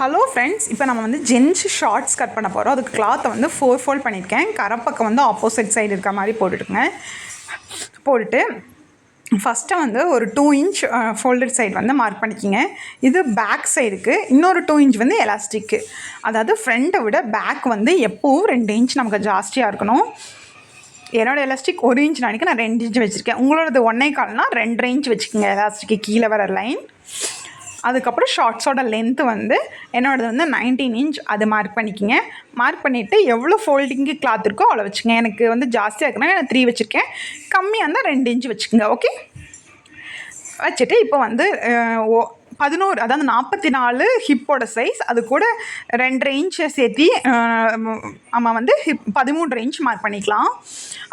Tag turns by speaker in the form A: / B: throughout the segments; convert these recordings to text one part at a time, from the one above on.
A: Hello friends, இப்போ நம்ம வந்து ஜென்ஸ் ஷார்ட்ஸ் கட் பண்ண போகிறோம். அதுக்கு கிளாத்தை வந்து 4 ஃபோல்ட் பண்ணியிருக்கேன். கரப்பக்கம் வந்து ஆப்போசிட் சைடு இருக்க மாதிரி போட்டுட்டு ஃபஸ்ட்டு வந்து ஒரு 2 இன்ச் ஃபோல்டட் சைடு வந்து மார்க் பண்ணிக்கிங்க. இது பேக் சைடுக்கு. இன்னொரு 2 இன்ச் வந்து எலாஸ்டிக்கு. அதாவது ஃப்ரண்ட்டை விட பேக் வந்து எப்போவும் 2 இன்ச் நமக்கு ஜாஸ்தியாக இருக்கணும். என்னோடய எலாஸ்டிக் 1 இன்ச் நினைக்க நான் 2 இன்ச் வச்சுருக்கேன். உங்களோடது 1.25னா 2.5 இன்ச் வச்சுக்கோங்க எலாஸ்டிக்கு கீழே வர லைன். அதுக்கப்புறம் ஷார்ட்ஸோட லென்த்து வந்து என்னோடது வந்து 19 இன்ச். அது மார்க் பண்ணிக்கிங்க. மார்க் பண்ணிவிட்டு எவ்வளோ ஃபோல்டிங்கு கிளாத் இருக்கோ அவ்வளோ வச்சுக்கோங்க. எனக்கு வந்து ஜாஸ்தியாக இருக்குன்னா நான் 3 வச்சுருக்கேன். கம்மியாக இருந்தால் 2 இன்ச் வச்சுக்கோங்க. ஓகே, வச்சுட்டு இப்போ வந்து 11, அதாவது 44 ஹிப்போட சைஸ், அது கூட 2.5 இன்ச்சை சேர்த்தி நம்ம வந்து 13 இன்ச் மார்க் பண்ணிக்கலாம்.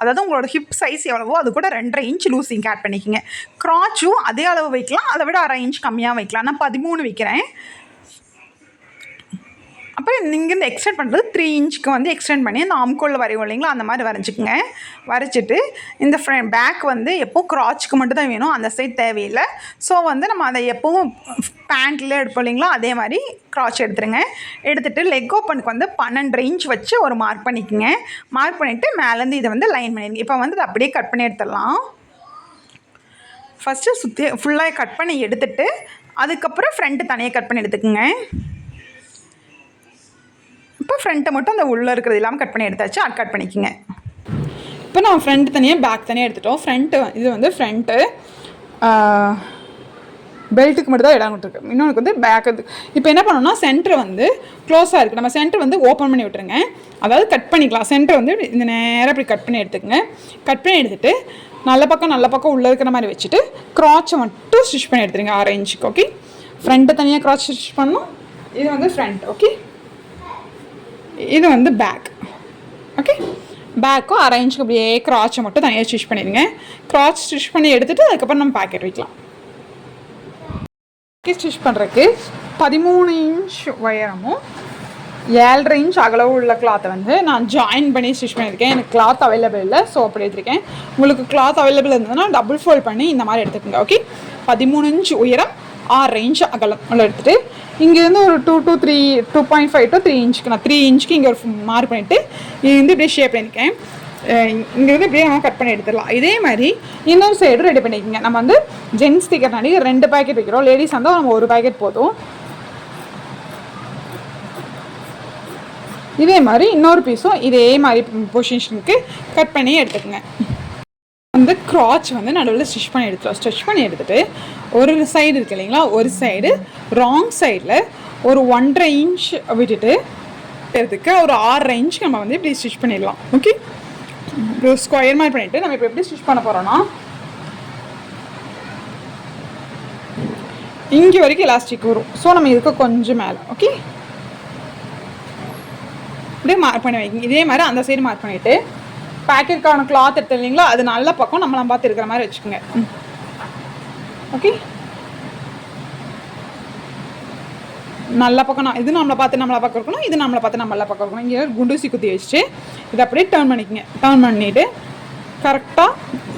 A: அதாவது உங்களோட ஹிப் சைஸ் எவ்வளவோ அது கூட 2.5 இன்ச் லூசிங் ஆட் பண்ணிக்கோங்க. க்ராச்சும் அதே அளவு வைக்கலாம், அதை விட 1/2 இன்ச் கம்மியாக வைக்கலாம். நான் 13 வைக்கிறேன். அப்புறம் இங்கேருந்து எக்ஸ்டெண்ட் பண்ணுறது 3 இன்ச்சுக்கு வந்து எக்ஸ்டெண்ட் பண்ணி அந்த ஆம்கோலில் வரைவோம் இல்லைங்களா, அந்த மாதிரி வரைஞ்சிக்கோங்க. வரைச்சிட்டு இந்த பேக் வந்து எப்போவும் க்ராச்சுக்கு மட்டும் தான் வேணும், அந்த சைட் தேவையில்லை. ஸோ வந்து நம்ம அதை எப்போவும் பேண்ட்டில் எடுப்போம் இல்லைங்களா, அதே மாதிரி க்ராச் எடுத்துருங்க. எடுத்துகிட்டு லெக் ஓப்பனுக்கு வந்து 12 இன்ச் வச்சு ஒரு மார்க் பண்ணிக்கோங்க. மார்க் பண்ணிவிட்டு மேலேருந்து இதை வந்து லைன் பண்ணிடுங்க. இப்போ வந்து அதை அப்படியே கட் பண்ணி எடுத்துடலாம். ஃபஸ்ட்டு சுற்றி ஃபுல்லாக கட் பண்ணி எடுத்துகிட்டு அதுக்கப்புறம் ஃப்ரண்ட்டு தனியாக கட் பண்ணி எடுத்துக்கோங்க. இப்போ ஃப்ரண்ட்டை மட்டும் அந்த உள்ளே இருக்கிறது இல்லாமல் கட் பண்ணி எடுத்தாச்சு. அது கட் பண்ணிக்கோங்க. இப்போ நம்ம ஃப்ரண்ட் தனியாக பேக் தனியாக எடுத்துட்டோம். ஃப்ரண்ட்டு இது வந்து ஃப்ரண்ட்டு பெல்ட்டுக்கு மட்டும் தான் இடம் விட்டுருக்கு. இன்னொன்று வந்து பேக். இப்போ என்ன பண்ணணும்னா சென்டர் வந்து க்ளோஸாக இருக்குது. நம்ம சென்டர் வந்து ஓப்பன் பண்ணி விட்டுருங்க. அதாவது கட் பண்ணிக்கலாம். சென்டர் வந்து இந்த நேராக இப்படி கட் பண்ணி எடுத்துக்கங்க. கட் பண்ணி எடுத்துகிட்டு நல்ல பக்கம் உள்ளே இருக்கிற மாதிரி வச்சுட்டு க்ராச்சை மட்டும் ஸ்டிச் பண்ணி எடுத்துருங்க 6 இன்ச்சுக்கு. ஓகே, ஃப்ரண்ட்டு தனியாக க்ராச் ஸ்டிச் பண்ணணும். இது வந்து ஃப்ரண்ட். ஓகே, இது வந்து பேக். ஓகே, பேக்கும் 1/2 இன்ச்சுக்கு அப்படியே க்ராச்சை மட்டும் தனியாக ஸ்டிச் பண்ணிடுங்க. க்ராச் ஸ்டிச் பண்ணி எடுத்துகிட்டு அதுக்கப்புறம் நம்ம பாக்கெட் வைக்கலாம். ஓகே, ஸ்டிச் பண்ணுறதுக்கு 13 இன்ச் உயரமும் 7.5 இன்ச் அகலவு உள்ள கிளாத்தை வந்து நான் ஜாயின் பண்ணி ஸ்டிச் பண்ணியிருக்கேன். எனக்கு கிளாத் அவைலபிள் இல்லை, ஸோ அப்படி எடுத்துருக்கேன். உங்களுக்கு கிளாத் அவைலபிள் இருந்ததுன்னா டபுள் ஃபோல்ட் பண்ணி இந்த மாதிரி எடுத்துக்கோங்க. ஓகே, 13 இன்ச் உயரம் 6 இன்ச் அகலம் உள்ள எடுத்துகிட்டு இங்கேருந்து ஒரு 2.5 to 3 இன்ச்சுக்கு நான் 3 இன்ச்சுக்கு இங்கே ஒரு மார்க் பண்ணிவிட்டு இங்கேருந்து இப்படியே ஷேப் பண்ணியிருக்கேன். இங்கேருந்து இப்படியே நம்ம கட் பண்ணி எடுத்துடலாம். இதே மாதிரி இன்னொரு சைடு ரெடி பண்ணிக்கோங்க. நம்ம வந்து ஜென்ஸ் ஸ்டிக்கர்னாடி 2 பேக்கெட் வைக்கிறோம். லேடிஸ் வந்தால் நம்ம 1 பேக்கெட் போதும். இதே மாதிரி இன்னொரு பீஸும் இதே மாதிரி பொசிஷனுக்கு கட் பண்ணி எடுத்துக்கோங்க. வந்து க்ராச் வந்து நடுவில் ஸ்டிச் பண்ணி எடுத்துட்டோம். ஸ்டிச் பண்ணி எடுத்துகிட்டு ஒரு சைடு இருக்குது இல்லைங்களா, ஒரு சைடு ராங் சைடில் ஒரு 1.5 இன்ச் விட்டுட்டு எடுத்துக்க ஒரு 6.5 இன்ச் நம்ம வந்து இப்படி ஸ்டிச் பண்ணிடலாம். ஓகே, இப்போ ஸ்கொயர் மாதிரி பண்ணிவிட்டு நம்ம இப்போ எப்படி ஸ்டிச் பண்ண போகிறோன்னா இங்கே வரைக்கும் எலாஸ்டிக் வரும். ஸோ நம்ம இதுக்கு கொஞ்சம் மேலே ஓகே அப்படியே மார்க் பண்ணி வைக்கிங்க. இதே மாதிரி அந்த சைடு மார்க் பண்ணிவிட்டு பேக்கெட்டுக்கான கிளாத் எடுத்து இல்லைங்களா, அது நல்ல பக்கம் நம்மளாம் பார்த்து இருக்கிற மாதிரி வச்சுக்கோங்க. ஓகே, நல்ல பக்கம் இது நம்மளை பார்க்க இருக்கணும், இது நம்மளை பார்த்து நம்மள பக்கம் இருக்கணும். இங்கே குண்டூசி குத்தி வச்சுட்டு இதை அப்படியே டர்ன் பண்ணிக்கோங்க. டர்ன் பண்ணிவிட்டு கரெக்டாக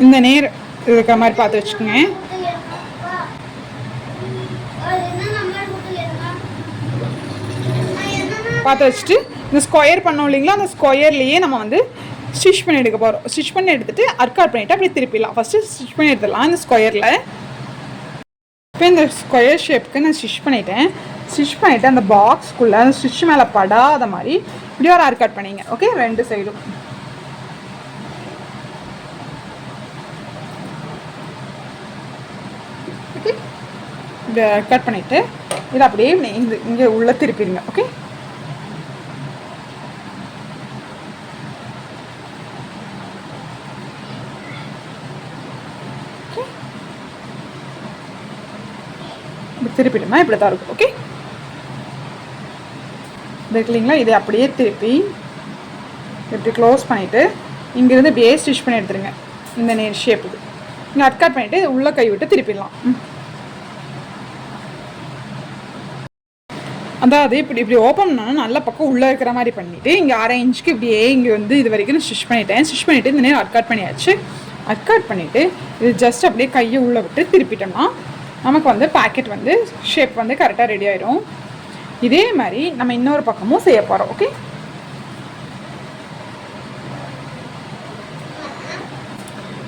A: இந்த நேர் இருக்கிற மாதிரி பார்த்து வச்சுக்கோங்க. பார்த்து வச்சுட்டு இந்த ஸ்கொயர் பண்ணோம் இல்லைங்களா, அந்த ஸ்கொயர்லேயே நம்ம வந்து ஸ்டிச் பண்ணி எடுக்க போகிறோம். ஸ்டிச் பண்ணி எடுத்துகிட்டு அர்க்காட் பண்ணிவிட்டு அப்படி திருப்பிடலாம். ஃபஸ்ட்டு ஸ்டிச் பண்ணி எடுத்துடலாம் இந்த ஸ்கொயரில். இப்போ இந்த ஸ்கொயர் ஷேப்புக்கு நான் ஸ்டிச் பண்ணிவிட்டேன். ஸ்டிச் பண்ணிவிட்டு அந்த பாக்ஸ்க்குள்ளே அந்த ஸ்டிச் மேலே படாத மாதிரி இப்படி ஒரு அர்க்காட் பண்ணிங்க. ஓகே, 2 சைடும். ஓகே, இப்படி கட் பண்ணிவிட்டு இதை அப்படியே இங்கே உள்ளே திருப்பிடுங்க. ஓகே, திருப்பிடுமா இப்படி தான் இருக்கும். ஓகே, இருக்கு இல்லைங்களா, இதை அப்படியே திருப்பி இப்படி க்ளோஸ் பண்ணிவிட்டு இங்கேருந்து இப்படியே ஸ்டிச் பண்ணி எடுத்துருங்க. இந்த நேர் ஷேப்புக்கு இங்கே அட்காட் பண்ணிவிட்டு உள்ளே கை விட்டு திருப்பிடலாம். அதாவது இப்படி ஓப்பன் பண்ணால் நல்ல பக்கம் உள்ளே இருக்கிற மாதிரி பண்ணிவிட்டு இங்கே 6 இன்ச்சுக்கு இப்படியே இங்கே வந்து இது வரைக்கும் ஸ்டிச் பண்ணிவிட்டேன். ஸ்டிச் பண்ணிவிட்டு இந்த நேரம் அட்காட் பண்ணியாச்சு. அட்காட் பண்ணிவிட்டு இது ஜஸ்ட் அப்படியே கையை உள்ளே விட்டு திருப்பிட்டோம்னா நமக்கு வந்து பேக்கெட் வந்து ஷேப் வந்து கரெக்டாக ரெடி ஆகிடும். இதே மாதிரி நம்ம இன்னொரு பக்கமும் செய்ய போகிறோம். ஓகே,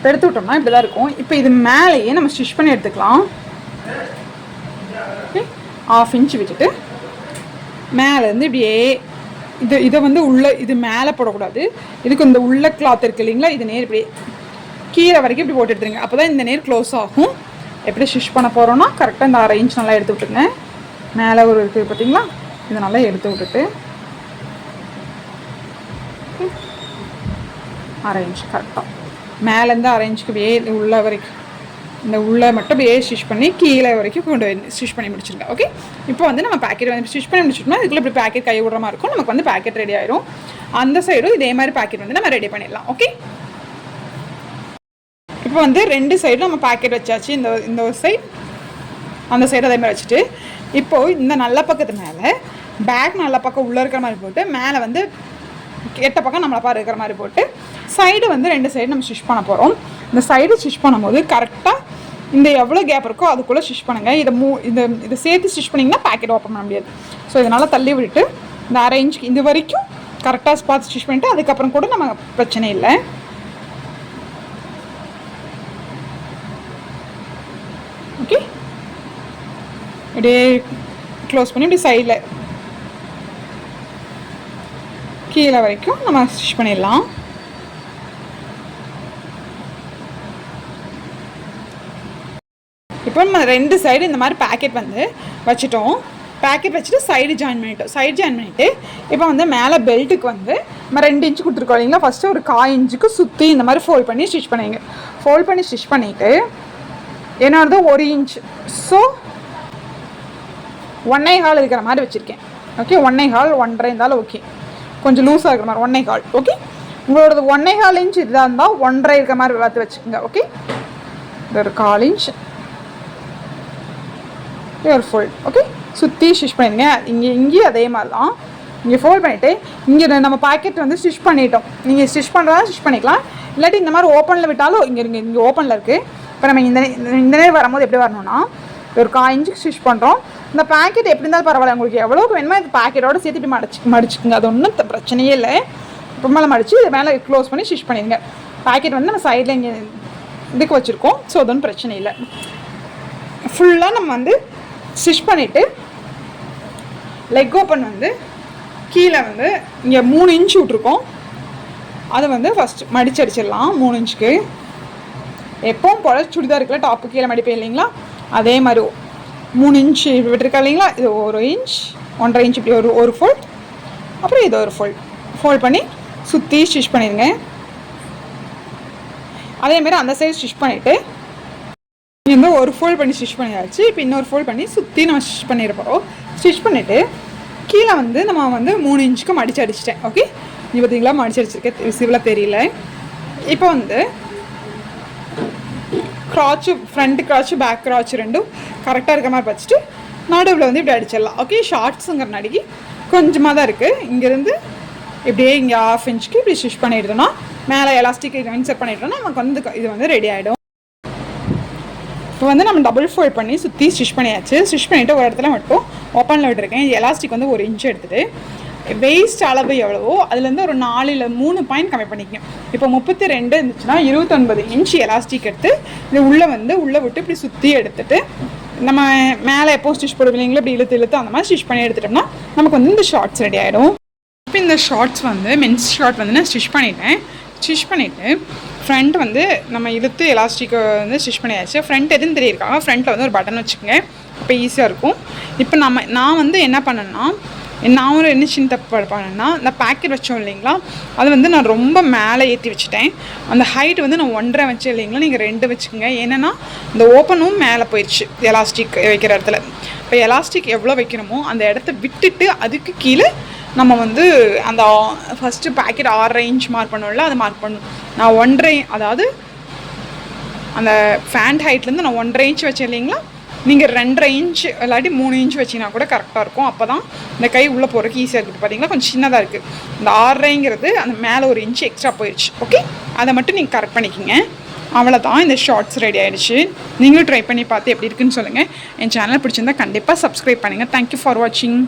A: எடுத்து விட்டோம்னா இப்படி தான் இருக்கும். இப்போ இது மேலேயே நம்ம ஸ்டிச் பண்ணி எடுத்துக்கலாம். ஓகே, 1/2 இன்ச் விட்டுட்டு மேலேருந்து இப்படியே இதை வந்து உள்ளே இது மேலே போடக்கூடாது. இதுக்கு இந்த உள்ள கிளாத் இருக்குது இல்லைங்களா, இது நேர் இப்படி கீழே வரைக்கும் இப்படி போட்டு எடுத்துருங்க. அப்போ தான் இந்த நேர் க்ளோஸ் ஆகும். எப்படி ஸ்டிச் பண்ண போகிறோன்னா கரெக்டாக இந்த 1/2 இன்ச் நல்லா எடுத்து விட்டுருங்க. மேலே ஒரு இருக்குது பார்த்தீங்களா, இதை நல்லா எடுத்து விட்டுட்டு 1/2 இன்ச் கரெக்டாக மேலேருந்து 1/2 இன்ச்சுக்கு அப்படியே உள்ள வரைக்கும் இந்த உள்ளே மட்டும் அப்படியே ஸ்டிச் பண்ணி கீழே வரைக்கும் கொண்டு வந்து ஸ்டிச் பண்ணி முடிச்சுருங்க. ஓகே, இப்போ வந்து நம்ம பேக்கெட் வந்து ஸ்டிச் பண்ணி முடிச்சிட்டோம்னா இதுக்குள்ளே இப்படி பேக்கெட் கை விடுற மாதிரி இருக்கும். நமக்கு வந்து பேக்கெட் ரெடி ஆயிடும். அந்த சைடும் இதே மாதிரி பேக்கெட் வந்து நம்ம ரெடி பண்ணிடலாம். ஓகே, இப்போ வந்து 2 சைடும் நம்ம பேக்கெட் வச்சாச்சு. இந்த ஒரு சைட் அந்த சைடு அதே மாதிரி வச்சுட்டு இப்போது இந்த நல்ல பக்கத்து மேலே பேக் நல்ல பக்கம் உள்ளே இருக்கிற மாதிரி போட்டு மேலே வந்து கெட்ட பக்கம் நம்மளை பாரு இருக்கிற மாதிரி போட்டு சைடு வந்து 2 சைடு நம்ம ஸ்டிச் பண்ண போகிறோம். இந்த சைடு ஸ்டிச் பண்ணும்போது கரெக்டாக இந்த எவ்வளோ கேப் இருக்கோ அதுக்குள்ளே ஸ்டிச் பண்ணுங்கள். இதை சேர்த்து ஸ்டிச் பண்ணிங்கன்னா பேக்கெட் ஓப்பன் பண்ண முடியாது. ஸோ இதனால் தள்ளி விட்டுட்டு இந்த 1/2 இன்ச்சுக்கு இது வரைக்கும் கரெக்டாக பார்த்து ஸ்டிச் பண்ணிவிட்டு அதுக்கப்புறம் கூட நம்ம பிரச்சனை இல்லை. ஓகே, இப்படியே க்ளோஸ் பண்ணி இப்படி சைடில் கீழே வரைக்கும் நம்ம ஸ்டிச் பண்ணிடலாம். இப்போ நம்ம 2 சைடு இந்த மாதிரி பேக்கெட் வந்து வச்சுட்டோம். பேக்கெட் வச்சுட்டு சைடு ஜாயின் பண்ணிவிட்டு இப்போ வந்து மேலே பெல்ட்டுக்கு வந்து நம்ம 2 இன்ச்சு கொடுத்துருக்கோம் இல்லைங்களா, ஃபஸ்ட்டு ஒரு 1/4 இன்ச்சுக்கு சுற்றி இந்த மாதிரி ஃபோல்ட் பண்ணி ஸ்டிச் பண்ணிங்க. ஃபோல்ட் பண்ணி ஸ்டிச் பண்ணிவிட்டு என்னோடது 1 இன்ச், ஸோ 1.25 இருக்கிற மாதிரி வச்சுருக்கேன். ஓகே, 1.25 1.5 இருந்தாலும் ஓகே, கொஞ்சம் லூஸாக இருக்கிற மாதிரி 1.25. ஓகே, உங்களோடது 1.25 இன்ச் இதாக இருந்தால் 1.5 இருக்கிற மாதிரி பார்த்து வச்சுக்கோங்க. ஓகே, இது ஒரு 1/4 இன்ச் ஒரு ஃபோல்ட். ஓகே, சுற்றி ஸ்டிச் பண்ணிடுங்க. இங்கேயும் அதே மாதிரி தான் இங்கே ஃபோல்ட் பண்ணிவிட்டு இங்கே நம்ம பாக்கெட் வந்து ஸ்டிச் பண்ணிட்டோம். நீங்கள் ஸ்டிச் பண்ணுறதா ஸ்டிச் பண்ணிக்கலாம், இல்லாட்டி இந்த மாதிரி ஓப்பனில் விட்டாலும் இங்கே ஓப்பனில் இருக்குது. இப்போ நம்ம இந்த நேரம் வரும்போது எப்படி வரணும்னா ஒரு 1/4 இன்ச்சுக்கு ஸ்டிச் பண்ணுறோம். இந்த பேக்கெட் எப்படி இருந்தாலும் பரவாயில்ல, உங்களுக்கு எவ்வளோக்கு வேணுமோ இந்த பேக்கெட்டோடு சேர்த்து இப்படி மடிச்சுக்குங்க. அது ஒன்றும் பிரச்சனையே இல்லை. இப்போ மேலே மடித்து இது மேலே க்ளோஸ் பண்ணி ஸ்டிச் பண்ணிடுங்க. பேக்கெட் வந்து நம்ம சைடில் இங்கே இதுக்கு வச்சுருக்கோம், ஸோ அது ஒன்றும் பிரச்சனை இல்லை. ஃபுல்லாக நம்ம வந்து ஸ்டிச் பண்ணிவிட்டு லெக் ஓப்பன் வந்து கீழே வந்து இங்கே 3 இன்ச் விட்ருக்கோம். அதை வந்து ஃபஸ்ட்டு மடித்து அடிச்சிடலாம் 3 இன்ச்சுக்கு. எப்பவும் போல் சுடிதாருக்குள்ள டாப்பு கீழே மடிப்பேன் இல்லைங்களா, அதே மாதிரி 3 இன்ச் விட்டுருக்கா இல்லைங்களா, இது 1 இன்ச் 1.5 இன்ச் இப்படி ஒரு ஃபோல்ட், அப்புறம் இது ஒரு ஃபோல்ட் பண்ணி சுற்றி ஸ்டிச் பண்ணிடுங்க. அதேமாரி அந்த சைடு ஸ்டிச் பண்ணிவிட்டு இந்த ஒரு ஃபோல்ட் பண்ணி ஸ்டிச் பண்ணியாச்சு. இப்போ இன்னொரு ஃபோல்ட் பண்ணி சுற்றி நம்ம ஸ்டிச் பண்ணிட போகிறோம். ஸ்டிச் பண்ணிவிட்டு கீழே வந்து நம்ம வந்து 3 இன்ச்சுக்கு மடித்து அடிச்சிட்டேன். ஓகே, இது பார்த்தீங்களா மடித்து அடிச்சிருக்கேன், விசிபிளாக தெரியல. இப்போ வந்து க்ராச்சு, ஃப்ரண்ட் க்ராச்சு பேக் க்ராச்சு ரெண்டும் கரெக்டாக இருக்கிற மாதிரி வச்சுட்டு நடுவில் வந்து இப்படி அடிச்சிடலாம். ஓகே, ஷார்ட்ஸுங்கிற நடிகை கொஞ்சமாக தான் இருக்குது. இங்கேருந்து இப்படியே இங்கே 1/2 இன்ச்சுக்கு இப்படி ஸ்டிச் பண்ணிவிட்டோம்னா மேலே எலாஸ்டிக் இன்சர்ட் பண்ணிட்டோம்னா நமக்கு வந்து இது வந்து ரெடி ஆகிடும். இப்போ வந்து நம்ம டபுள் ஃபோல்ட் பண்ணி சுற்றி ஸ்டிச் பண்ணியாச்சு. ஸ்டிச் பண்ணிவிட்டு ஒரு இடத்துல மட்டும் ஓப்பனில் விட்டுருக்கேன். எலாஸ்டிக் வந்து 1 இன்ச் எடுத்துகிட்டு வெயிஸ்ட் அளவு எவ்வளவோ அதுலேருந்து ஒரு 4 இல்லை 3 பாயிண்ட் கம்மி பண்ணிக்கணும். இப்போ 32 இருந்துச்சுன்னா 29 இன்ச் எலாஸ்டிக் எடுத்து இது உள்ளே விட்டு இப்படி சுற்றி எடுத்துகிட்டு நம்ம மேலே எப்போ ஸ்டிச் போடுவீங்களோ இப்படி இழுத்து அந்த மாதிரி ஸ்டிச் பண்ணி எடுத்துட்டோம்னா நமக்கு வந்து இந்த ஷார்ட்ஸ் ரெடி ஆகிடும். இப்போ இந்த ஷார்ட்ஸ் வந்து மென்ஸ் ஷார்ட் வந்து நான் ஸ்டிச் பண்ணிவிட்டு ஃப்ரண்ட் வந்து நம்ம இழுத்து எலாஸ்டிக்கை வந்து ஸ்டிச் பண்ணியாச்சு. ஃப்ரண்ட் எதுன்னு தெரியிருக்காங்க, ஃப்ரண்ட்டில் வந்து ஒரு பட்டன் வச்சுக்கோங்க, இப்போ ஈஸியாக இருக்கும். இப்போ நான் வந்து என்ன பண்ணேன்னா நான் ஒரு என்ன சின்ன தப்பு பண்ணேன்னா இந்த பேக்கெட் வச்சோம் இல்லைங்களா, அது வந்து நான் ரொம்ப மேலே ஏற்றி வச்சுட்டேன். அந்த ஹைட் வந்து நான் 1.5 வச்சேன் இல்லைங்களா, நீங்கள் 2 வச்சுக்கோங்க. ஏன்னா இந்த ஓப்பனும் மேலே போயிடுச்சு எலாஸ்டிக் வைக்கிற இடத்துல. இப்போ எலாஸ்டிக் எவ்வளோ வைக்கணுமோ அந்த இடத்த விட்டுட்டு அதுக்கு கீழே நம்ம வந்து அந்த ஃபஸ்ட்டு பேக்கெட் 6.5 இன்ச் மார்க் பண்ணோம்ல, அதை மார்க் பண்ணணும். நான் 1.5, அதாவது அந்த ஃபேண்ட் ஹைட்லேருந்து நான் 1.5 இன்ச் வச்சேன் இல்லைங்களா, நீங்கள் 2.5 இன்ச் இல்லாட்டி 3 இன்ச் வச்சிங்கன்னா கூட கரெக்டாக இருக்கும். அப்போ தான் இந்த கை உள்ளே போகிறதுக்கு ஈஸியாக இருக்குது. பார்த்தீங்களா, கொஞ்சம் சின்னதாக இருக்குது. இந்த 6.5ங்கிறது அந்த மேலே 1 இன்ச் எக்ஸ்ட்ரா போயிடுச்சு. ஓகே, அதை மட்டும் நீங்கள் கரெக்ட் பண்ணிக்கிங்க. அவ்வளோதான், இந்த ஷார்ட்ஸ் ரெடி ஆகிடுச்சு. நீங்களும் ட்ரை பண்ணி பார்த்து எப்படி இருக்குன்னு சொல்லுங்கள். என் சேனல் பிடிச்சிருந்தா கண்டிப்பாக சப்ஸ்கிரைப் பண்ணுங்கள். தேங்க்யூ ஃபார் வாட்சிங்.